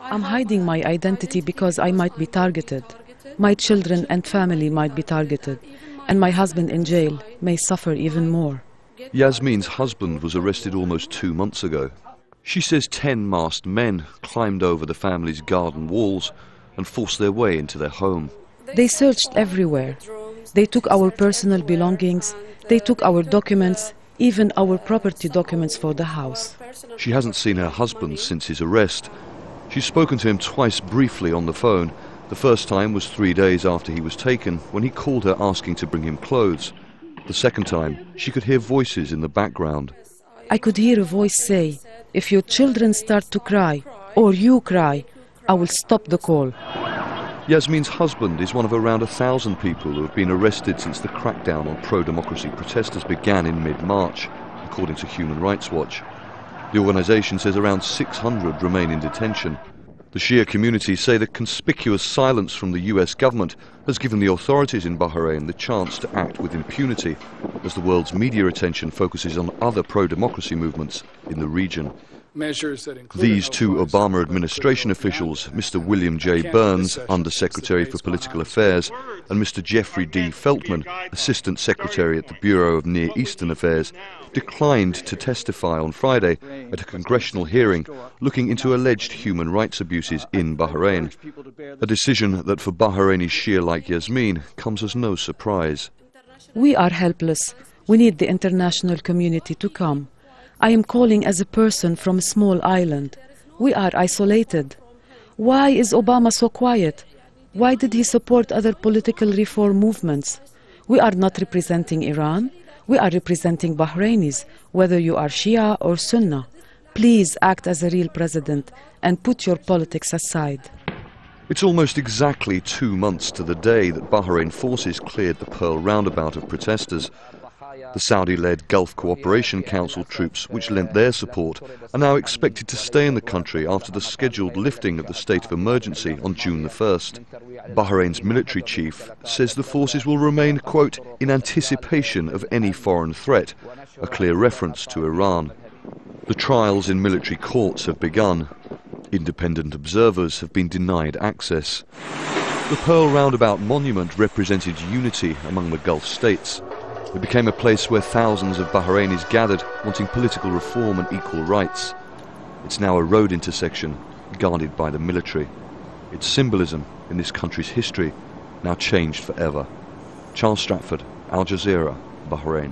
I'm hiding my identity because I might be targeted. My children and family might be targeted, and my husband in jail may suffer even more. Yasmin's husband was arrested almost 2 months ago. She says 10 masked men climbed over the family's garden walls and forced their way into their home. They searched everywhere. They took our personal belongings, they took our documents, even our property documents for the house. She hasn't seen her husband since his arrest. She's spoken to him twice briefly on the phone. The first time was 3 days after he was taken, when he called her asking to bring him clothes. The second time, she could hear voices in the background. I could hear a voice say, "If your children start to cry, or you cry, I will stop the call." Yasmin's husband is one of around 1,000 people who have been arrested since the crackdown on pro-democracy protesters began in mid-March, according to Human Rights Watch. The organisation says around 600 remain in detention. The Shia community say the conspicuous silence from the US government has given the authorities in Bahrain the chance to act with impunity, as the world's media attention focuses on other pro-democracy movements in the region. These two Obama administration officials, Mr. William J. Burns, Undersecretary for Political Affairs, and Mr. Jeffrey D. Feltman, Assistant Secretary at the Bureau of Near Eastern Affairs, declined to testify on Friday at a congressional hearing looking into alleged human rights abuses in Bahrain. A decision that for Bahraini Shia like Yasmin comes as no surprise. We are helpless. We need the international community to come. I am calling as a person from a small island. We are isolated. Why is Obama so quiet? Why did he support other political reform movements? We are not representing Iran. We are representing Bahrainis, whether you are Shia or Sunnah. Please act as a real president and put your politics aside. It's almost exactly 2 months to the day that Bahrain forces cleared the Pearl Roundabout of protesters. The Saudi-led Gulf Cooperation Council troops, which lent their support, are now expected to stay in the country after the scheduled lifting of the state of emergency on June the 1st. Bahrain's military chief says the forces will remain, quote, in anticipation of any foreign threat, a clear reference to Iran. The trials in military courts have begun. Independent observers have been denied access. The Pearl Roundabout monument represented unity among the Gulf states. It became a place where thousands of Bahrainis gathered, wanting political reform and equal rights. It's now a road intersection, guarded by the military. Its symbolism in this country's history now changed forever. Charles Stratford, Al Jazeera, Bahrain.